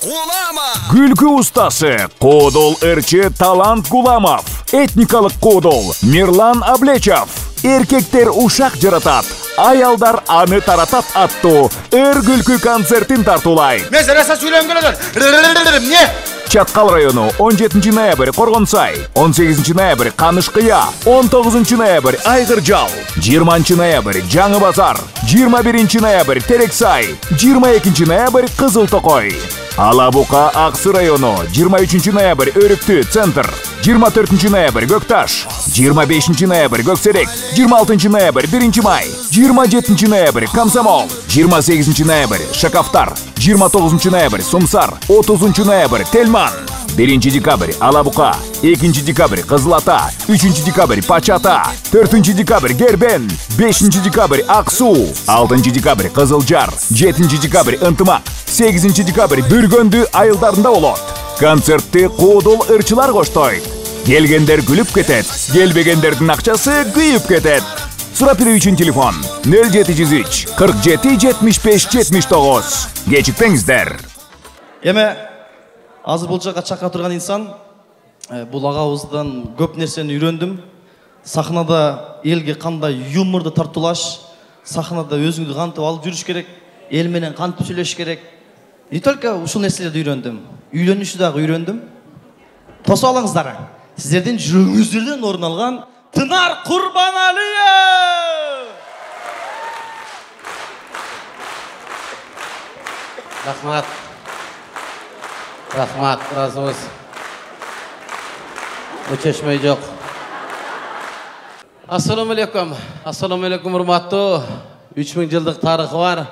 Гуламов. Күлкі ұстасы Кодол ырчы Талант Гуламов. Этникалық Кодол Мирлан Аблечов. Эркектер ушақ жаратат, аялдар аны таратат атту ыр-күлкі концертин тартулай. Мен сәрәсә сөйлем келеден. Не? Чаткал району 17 ноябрь Коргонсай, 18 ноябрь Канышкыя, 19 ноябрь Айгыржал, 20 ноябрь Жаңы Базар, 21 ноябрь Терексай, 22 ноябрь Кызылтокой. Алабука Аксы району 23 ноябрь Өрүктү Центр, 24 ноябрь Göкташ, 25 ноябрь Gökserek, 26 ноябрь 1 май, 27 ноябрь Комсомол, 28 ноябрь Шакафтар, 29 ноябрь Сумсар, 30 ноябрь Тельман, 1 декабрь Алабука, 2 декабрь Кызылата, 3 декабрь Пачата, 4 декабрь Гербен, 5 декабрь Аксу, 6 декабрь Кызылжар, 7 декабрь Ынтымак, 8 декабрь Бүргөндү айылдарында болот. Концертте Кодол ырчылар коштойт. Келгендер күлүп кетет, келбегендердин акчасы күйүп кетет. Сурап берүү үчүн телефон 0703 47 75 79. Кечикпеңиздер. Эме азыр бул жакка чакка турган инсан бул агабыздан көп нерсени үйрөндүм. Сахнада элге кандай юморду тартуулаш, сахнада өзүңдү кантип алып жүрүш керек, эл менен кантип сүйлөш керек. Не только ушул нерселерди үйрөндүм, үйлөнүшү дагы үйрөндүм. Тосуп алыңыздар. Сиздердин жүрөгүңүздөн орун алган Тынар Курбаналиев. Рахмат. Рахмат, разыбыз. Өчөшмөй жок. Ассаламу алейкум. Ассаламу алейкум, урматтуу. 3000 жылдык тарыхы бар.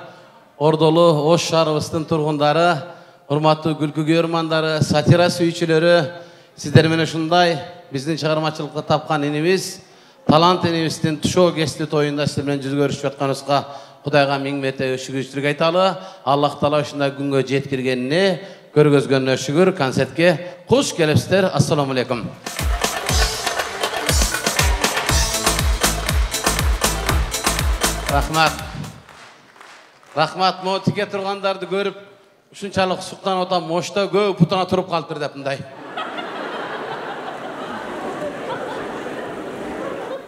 Ордолу Ош шаарыбыздын тургундары, урматтуу күлкү көрөрмандары, сатира сүйүүчүлөрү, сиздер менен ушундай биздин чыгармачылыкты тапкан инибиз, талант инибиздин тушоо кести тоюнда сиздер менен жүз көрүшүп атканыбызга Кудайга миң мете шүгүрчүлүк айталы. Аллах Таала ушундай күнгө жеткиргенине, көргөзгөнүнө шүгүр. Концертке куш келипсиздер. Ассаламу алейкум. Рахмат. Рахмат, мотике тургандарды көрүп, ушунчалык суктанып атам, мошто көп путана туруп калыптыр деп мындай.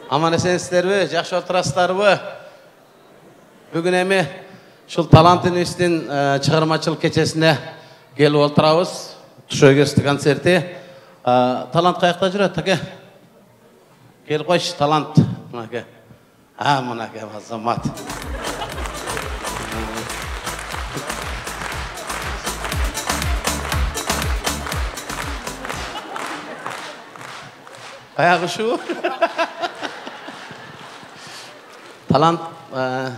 Аман эсенсиздерби, жакшы отурасыздарбы? Бүгүн эми ушул талант инибиздин чыгармачылык кечесине келип отурабыз. Тушоо кести концерти. Талант каякта жүрөт, аке? Келип койчу, талант. Мынаке. Мынаке, азамат. Аяғы шу. Талант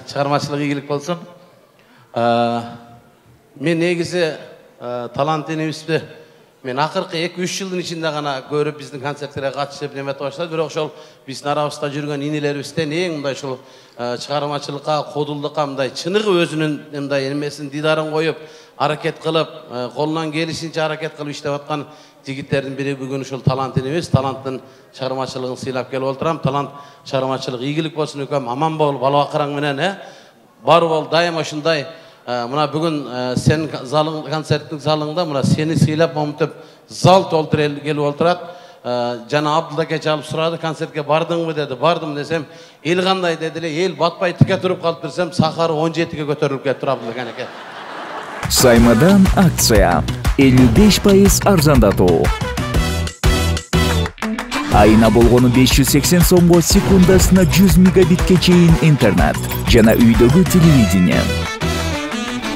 чыгармачылык ийгилик болсун. Мен негизи талант инибизди мен акыркы 2-3 жылдын ичинде гана көрүп биздин концерттерге катышып неметип баштадым. Бирок ошол биздин арабызда жүргөн инилерибизден эң мындай ушул чыгармачылыкка, кодулдукка мындай чыныгы өзүнүн мындай эмесин дидарын коюп, аракет кылып, колунан келишинче аракет кылып иштеп аткан жигиттердин бири бүгүн ушул талант инибиз. Таланттын чыгармачылыгын сыйлап келип отурам. Талант чыгармачылык ийгилик болсун экөөм, аман бол, бала бакыраң менен, бар бол, дайыма ушундай. Мына бүгүн сен залың, концерттин залыңда мына сени сыйлап момунтип зал толтуруп келип отурат. Жана Абдулла кече алып сурады, концертке бардыңбы деди. Бардым десем, эл кандай деди эле, эл батпай тике туруп калып десем, сахары 17ге көтөрүлүп кетип Абдулла канеке. Саймадан акция 55% арзандатуу. Айына болгону 580 сомго секундасына 100 мегабитке чейин интернет жана үйдөгү телевидение.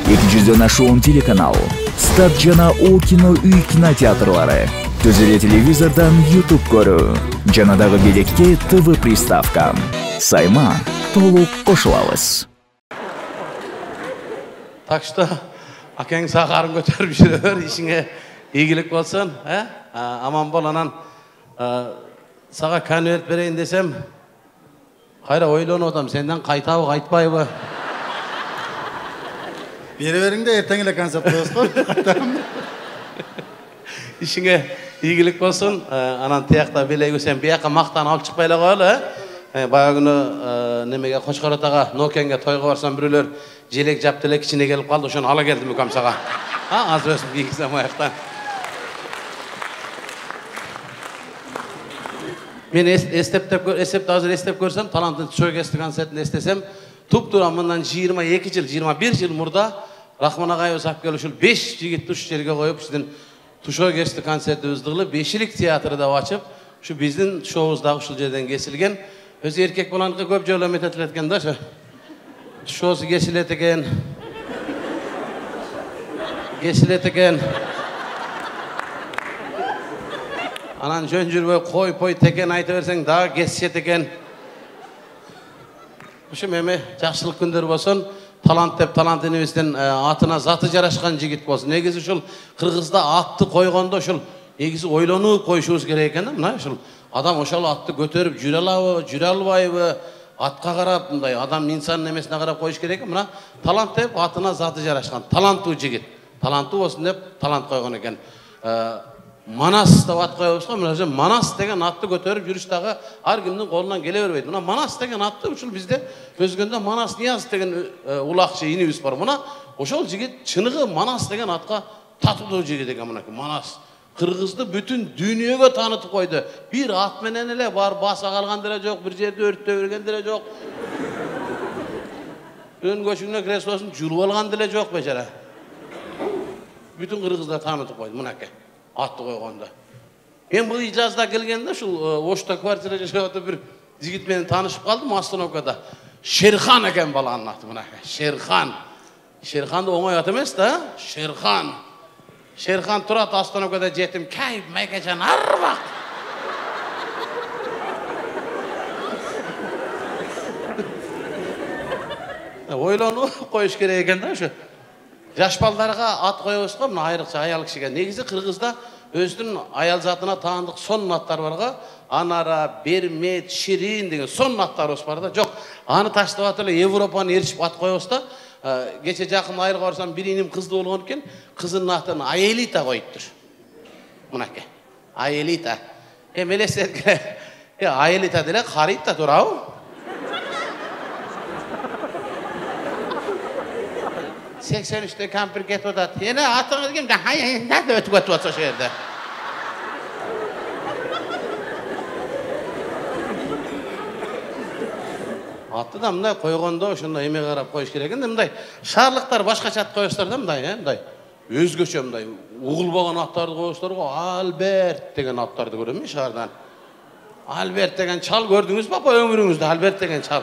200дөн ашуун телеканал, Стат жана О кино үй кинотеатрлары, түзеле телевизордан YouTube көрүү, жана дагы билекке ТВ приставка. Сайма толук кошулабыз. Так что акең сахарын көтөрүп жүрөр, ишиңе ийгилик болсун, аман бол. Анан сага конверт берейин десем, кайра ойлонуп атам, сенден кайтабы, кайтпайбы? Бере бериң да эртең эле концерт коебуз го. Ишиңе ийгилик болсун. Анан тиякта белеги сен бияка мактан алып чыкпай эле коелу, Баягы күнү немеге Кочкор атага Нокенге тойго барсам бирөөлөр желек жапты эле кичине келип калды, ошону ала келдим укам сага. Az özüm giysem ayaktan. Men esep hazır esep görsem, Talantın Tuşoy konsertini estesem, tup duran bundan 22 yıl, 21 yıl murda Rahman Agayevuz Apgeluşul 5 jigit tuş yerge koyup sizin Tuşoy konserti uzdığılı 5'lik tiyatrı da açıp, şu bizden şovuzda uşul yerden kesilgen, öz erkek bulanıqı köp joyla metetletken da şu şovuzu kesiletiken, anan jön boy koy poy teken ayta versen daha kesişet eken. Şu meme жақсылық күндер болсын, талант деп талант инвесттен атына заты жарашқан жігіт болсын. Негізі ушул Кыргызда атты койгондо ушул негізі ойлонуп коюшубуз керек экен да. Мына ушул адам ошол атты көтөрүп жүрө алабы, жүрө албайбы, атка карап мындай адам инсандын эмесине карап коюш керек. Мына талант деп атына заты жарашкан, таланттуу жигит. Таланттуу болсун деп талант койгон экен. Manas da at koyuyorsa, Manas degen atты götürüp yürüyüşteki her kimden kolundan gele vermeydi. Buna Manas degen attı, uçul bizde özgünde Manas Niyaz degen ulakçı inimiz var. Buna oşol jigit çınığı Manas degen atka tatlı jigit degen buna Manas. Kırgızdı bütün dünyaya tanıtıp koydu. Bir at menenele var, basa kalgan dere yok, bir yerde örtte örgen dere yok. Ön göçünde kreslosunu julup algan dere yok beçara. Bütün Kırgızda tanıtıp koydu buna ki. Attı koyğanda. Ben bu icazda kelgende şu Oşta kvartira yaşadı bir jigit menen tanışıp kaldım Astanovkada. Şerxan eken bala anlattı buna. Şerxan. Şerxan da oңой at emes da. Şerxan. Şerxan turat Astanovkada jetim kayıp maykacan arbaq. Oylanıp koyuş gerek eken da şu. Yaş ballarga at koyuyorsa mı ayrıkça ayal kişiге. Negizde Kırgızda özünün ayal zatına tanıdık son atlar varga. Anara, Bermet, Şirin degen son atlar var da. Yok. Anı taştı atıyla Evropa'nın erişip at koyuyorsa geçe jakın ayrık varsam bir inim kızdı olgan eken kızının atını Ayelita koyuptur. Bunake. Ayelita. Melesetke Ayelita dele Harita durau. Seksen işte kampir get odat. Yine atınız kim de hayır nerede ötü götü olsa şehirde. Attı da mınday koyğanda oşunda emeğe karap koyuş gereken de mınday şarlıklar başkaça at koyuşlar da mınday özgöçe mınday uğulbagan atlardı koyuşlar go Albert degen atlardı görüyorum şardan. Albert degen çal gördünüz mü apa ömrünüzde Albert degen çal.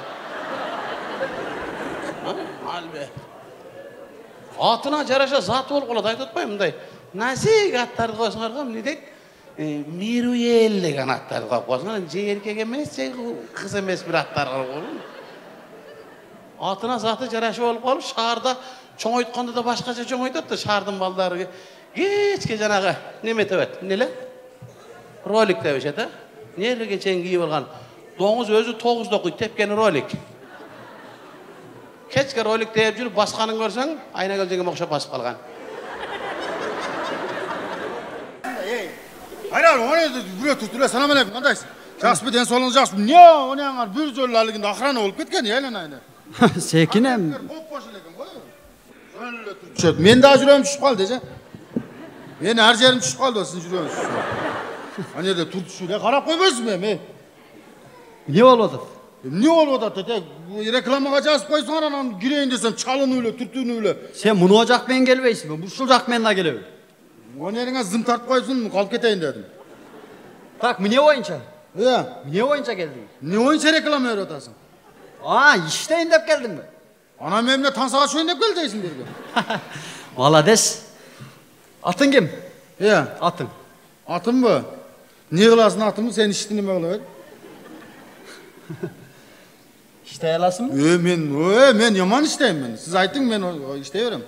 Albert. Atına jaraşa zat olup kaladı aytpayım mınday. Nasik atlardı koysunlarga mınday Miruel degen atlardı koyup koysunlar. Je erkek emes, je kız emes bir atlar koyup. Atına zatı jaraşa olup kalıp şaharda çoğoytkanda da başkaça çoğoytат da şahardın baldары kechke janağı neme tebet, nele? Rolik tebet ha? Nerege çen giyip algan? Doňuz özü 9'da okuy tepkeni rolik. Kechke rolik teyip jürüp baskanın görsen ayna gelcege okşap basıp kalgan. Hayır, onu buraya tuttular. Selam aleyküm. Kandaysın? Жақсы den solunuz жақсы. Ne o ne anlar? Bir jol aliginde ahrana olup ketken yaylan ayna. Sekinem. Men daha jürüyorum düşüp kaldı dese. Men her yerim düşüp kaldı sizin jürüyorsunuz. Hani yerde tutuşuyla karap koymuyorsun ben. Ne oldu? Ne oldu da dedi? Reklamaga жазып koysun anan gireyim desem çalın öyle, türtün öyle. Sen bunu ocak men gelbeysin mi? Bu şulcak men de gelebilir. O nerine zım tart koysun kalk keteyim dedim. Tak mı ne oyunca? Ya. Ne oyunca geldin? Ne oyunca reklam öğretasın? Aa işte indep geldin mi? Anam emne tansağa şu indep geldiysin dedi. Malades. Atın kim? Ya. Atın. Atım bu. Ne kılasın atımı sen işitini mi olur? İşte yalasın mı? Men yaman işteyim ben. Siz aytın ben işteyirim.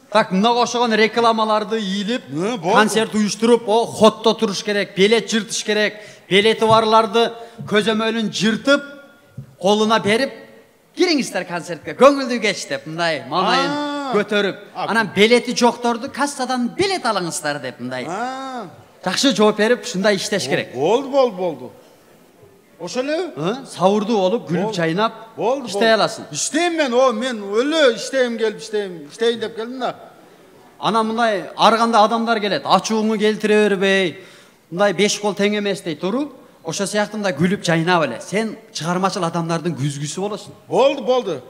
Tak mına koşuğun reklamalarda iyilip, Ne, konsert uyuşturup, o hotto turuş gerek, bilet jırtış gerek, bileti varlardı közömölün jırtıp, koluna berip, girin ister konsertke, köngüldü geç dep, mınday, malnayın götörüp, anam bileti joktordu, kassadan bilet alыңыздар dep, mınday. Жақсы жооп берип, şunday işteş gerek. Oldu. Oşöyle? Savurdu olup, gülüp çaynap, iştey alasın. İşteyim ben öyle işteyim gelip işteyim dep geldim da. Ана мындай арганда адамдар келет, ачууңу келтире бербей, мындай 5 кол тең эмес дей туру. Ошо сыяктуу мындай күлүп жайнап эле. Сен чыгармачыл адамдардын күзгүсү болосуң. Болды.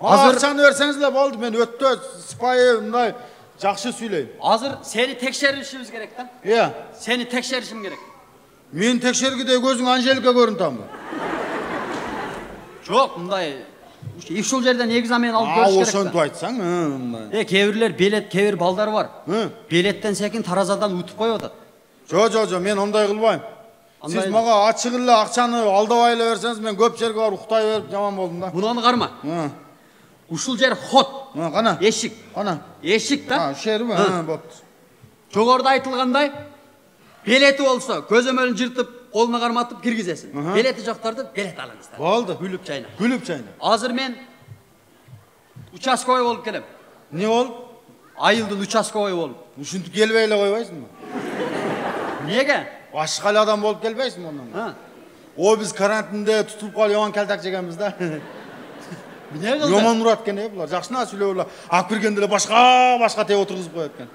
Азыр- Акчаны берсеңиз эле болду. Мен өтө сыпайы мындай жакшы сүйлөйм. Азыр сени текшеришибиз керек да. Иә. Сени текшеришим керек. Мен текшергидей көзүң Анжелика көрүнтамбы? Жок, мындай ушул жерден экзамен алып А, көрүш керек. ошонтип айтсаң, мындай. Кээ бирлер билет, кээ бир балдар бар. Hı. Билеттен секин таразадан утуп коюп атат. Жо, мен ондай кылбайм. Сиз Андай- мага ачык эле акчаны алдабай эле берсеңиз, мен көп жерге барып уктай берип жаман болдум да. Мунуну карма. Hı. Ушул жер ход, Кана? эшик. Кана? Эшик да. Ушул жерби? Болупту. Жогоруда айтылгандай, билети болсо көзөмөлүн жыртып, колуна карматып киргизесиң. Билети жокторду билет алыңыздар. Болду. Күлүп жайнап. Күлүп чайна. Азыр мен участковый болуп келем. Не болуп? Айылдын участковый болуп. Ушинтип келбей эле койбойсуңбу? Эмнеге? Башка эле адам болуп келбейсиңби ондан? Ha. О, биз карантинде тутулуп калып жаман калтак жегенбиз да. Эмне кылды? Йомон урат экен булар. Жакшына сүйлөп эле. Ак бергенде эле башка теп отургузуп коет экен.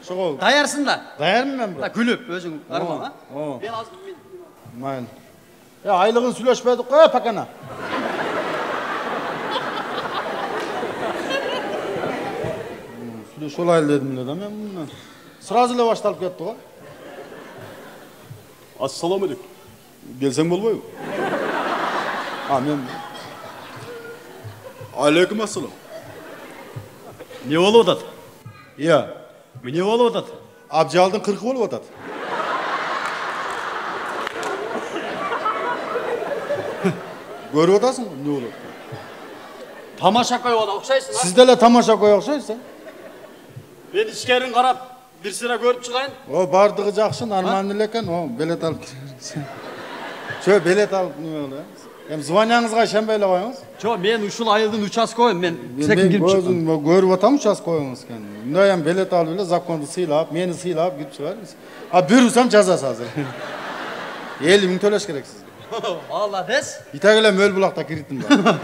Ошого Даярсың да. даярмын мен Да бу. күлүп өзүң карма, а? О. Мен азыр Майыл. Айлыгын сүйлөшпөдүк го, пакана. Сүйлөшө алайлы дедим эле да мен мындан. Сразу эле башталып кетти го. Ассаламу алейкум. Келсең болбойбу? Мен Алейкум ассалам. не болуп атат? Иә. Эмне болуп атат? Абжалдын 40 болуп атат. Көрүп атасың эмне болуп атат? Тамаша коюп атат, окшойсуң, а? Сиз деле тамаша кое окшойсуз, а? Мен ичкерин карап, бир сыра көрүп чыгайын. О, бардыгы жакшы, нормально эле экен. О, билет алып киресиң. Чө, билет алып неме кылды? Эми звонияңызга ишенбей эле коюңуз. Жо, мен ушул айылдын участковыйм, мен секин кирип чыктым. Мен көрүп атам участковуңуз экен. Мындай эми билет алып эле законду сыйлап, мени сыйлап кирип чыгарсыз. А бирусам жазасыз азыр. 50 миң төлөш керек сизге. Молодец. Итак эле мөл булакта кириттим да.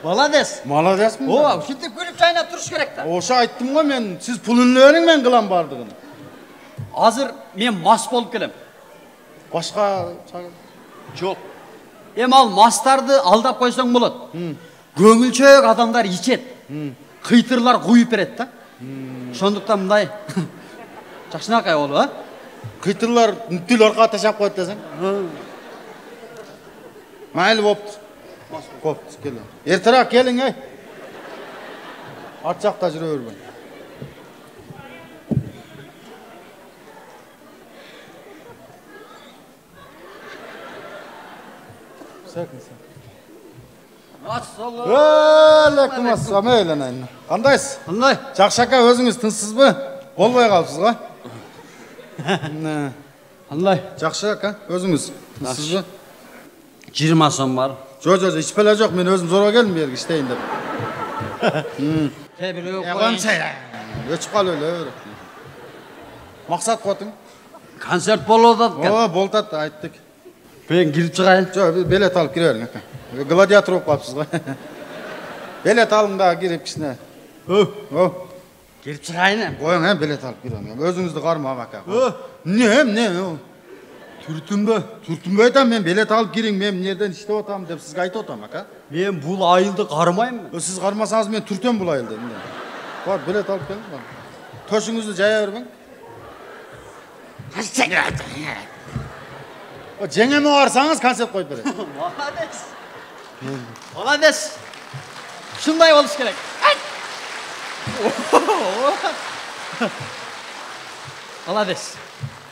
Молодец. Молодецмин. О, ушинтип күлүп жайнап туруш керек да. Ошо айттым го мен, сиз пулун бериң, мен кылам бардыгын. Азыр мен мас болуп келем. Башка Жок. Эми ал мастарды алдап койсоң болот. Көңүлчөөк адамдар ичет. Кыйтырлар куюп берет да. Ошондуктан мындай жакшынакай болуп, а? кыйтырлар тил аркага ташап коет десең. Майыл болуптур. Болуптур, кел. Эртерээк келиң, ey. Арт жакта жүрө бербең. Алейкум ассалам, эйлен. Кандайсыз? Кандай? Жакшы ака, өзүңүз тынчсызбы? Болбой калыпсыз го? Кандай? Жакшы ака, өзүңүз тынчсызбы? 20 сом бар. Жок, ичпеле жок, мен өзүм зорго келдим берги иштейин деп. Тебилип Өчүп калып эле. Максат котуң? концерт болуп атат экен. О, болуп атат, айттык. Мен кирип чыгайын. Жок, билет алып кире бериң ака. Гладиатор болуп калыпсыз го. Билет алың да кирип кичине. О. Кирип чыгайын. Коюң, билет алып кире. Өзүңүздү кармап ака. Не? Түртүнбөй айтам, мен билет алып кириң, мен эмнеден иштеп атам деп сизге айтып атам ака. Мен бул айылды кармайм. Сиз кармасаңыз мен түртөм бул айылды. Бар, билет алып келиң. Төшүңүздү жая бербең. Жеңеме барсаңыз концерт коюп берет. Молодец. Молодец. Шундай болуш керек. Молодец.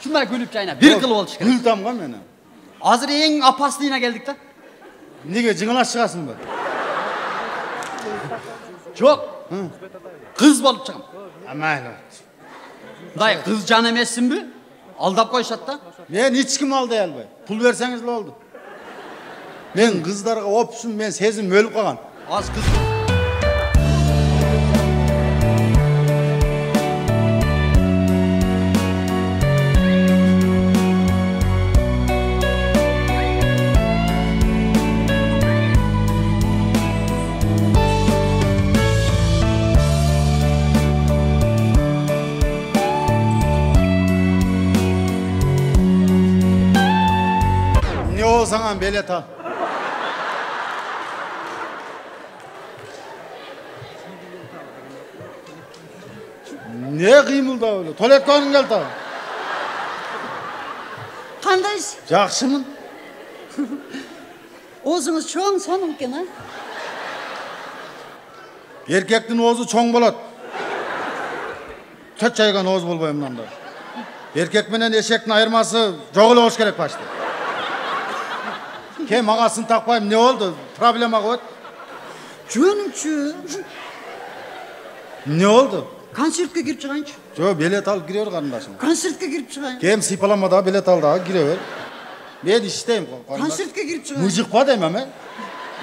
Шундай күлүп жайнап, бир кыл болуш керек. Күлтам го мен. Азыр эң опасныйына келдик да. Неге жыңылаш чыгасыңбы? Жок. Кыз болуп чыгам. Амайлы. Мындай кыз жан эмессинби? Алдап коюшат да. Мен эч ким алдай албай. Пул берсеңиз эле болду. Мен кыздарга опсун, мен сезим өлүп калган. Аз кыз. sana bilet al. Ne kıymıldı öyle? Tuvaletke onun geldi abi. Kandayız? Жақшымын. Oğuzunuz çoğun son ülken ha? Erkektin oğuzu çoğun болады. Töt жайған oğuz болбай мынанда. Erkek менен eşektin ayırması жоқ эле болуш керек başta. Kem mağasını takpayım ne oldu? Problema koydu. Жөнүнчү. Ne oldu? Konsertке girip çıkayınçı. Jo bilet alıp giriyor kardeşim. Konsertke girip çıkayın. Kem sıypalama da bilet al daha girever. Ben işteyim. Konsertke girip çıkayın. Müzik var demem he.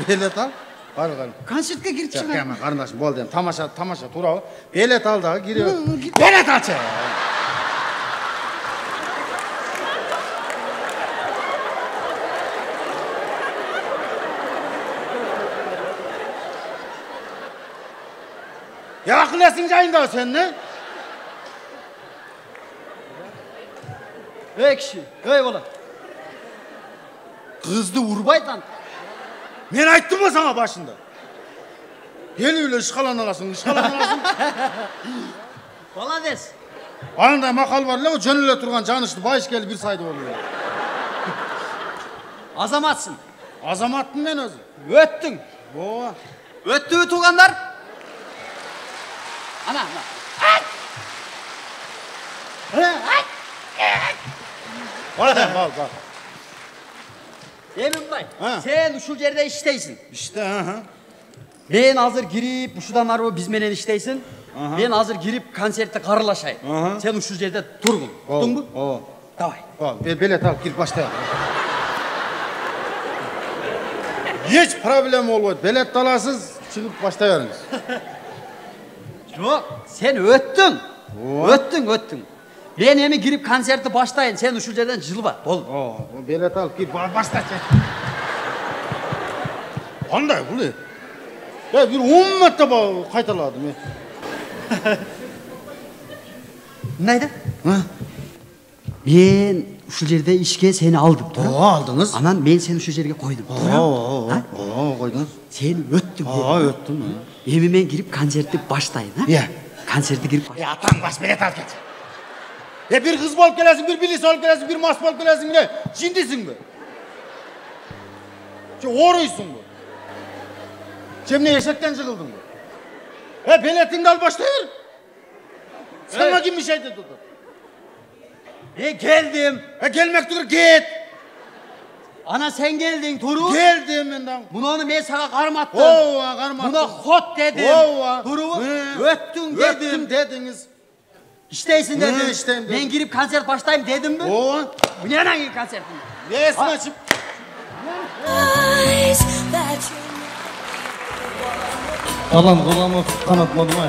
Bilet al. Var var. Konsertke girip çıkayın. Hemen kardeşim bol diyeyim. Tamaşa tura. Bilet al daha giriyor. Bilet al çek. Ya akıl etsin cayında sen ne? Ey kişi, ey bola. Kızdı urbaydan. Ben ayttım mı sana başında? Gel öyle ışkalan alasın. Bola des. Anında makal var la o jönüle turgan janıştı bayış geldi bir sayda oluyor. Azamatsın. Azamattım ben özü. Öttün. Boğa. Öttüğü tuğanlar. Ana. Bak. Emin bay. Ha. Sen şu yerde işteysin. İşte ha. Ben hazır girip şuradan araba biz menen işteysin. Ben hazır girip konserte karılaşayım. Sen şu yerde turgun. Tuttun mu? O. Davay. Al bilet al gir başlayalım. Hiç problem olmadı. Bilet alasız çıkıp başlayarız. Yok, sen öttün. Öttün. Ben hemen girip konserte başlayın. Sen şu yerden jılba. Bol. O bilet al gir başla. Qanday bu ne? Ya bir 10 marta qaytaladım. Neydi? Ben şu yerde işe seni aldım. Aldınız. Anan ben seni şu yere koydum. Koydunuz. Sen öttün. Öttüm. Evime girip konserte başlayın. Ha? Ya. Konserte girip başlayın. Ya tam baş bilet al geç. Ya bir kız bolup gelesin, bir bilis alıp gelesin, bir mas bolup gelesin ne? Jindisin mi? Oruysun bu. Cemne eşekten jığıldın mı? Biletini al başlayır. Sana kim bir şey dedi? Geldim. Gelmek dur git. Ana sen geldin Turu. Geldim benden. Bunu ben sana karmattım. Karmattım. Buna hot dedim. Turu öttün dedim. Dediniz. İşteysin dedim. İşteyim dedim. Ben girip konser başlayayım dedim mi? Bu ne hangi konser? Ne esme açıp. Alan kulağıma kanatmadım ha.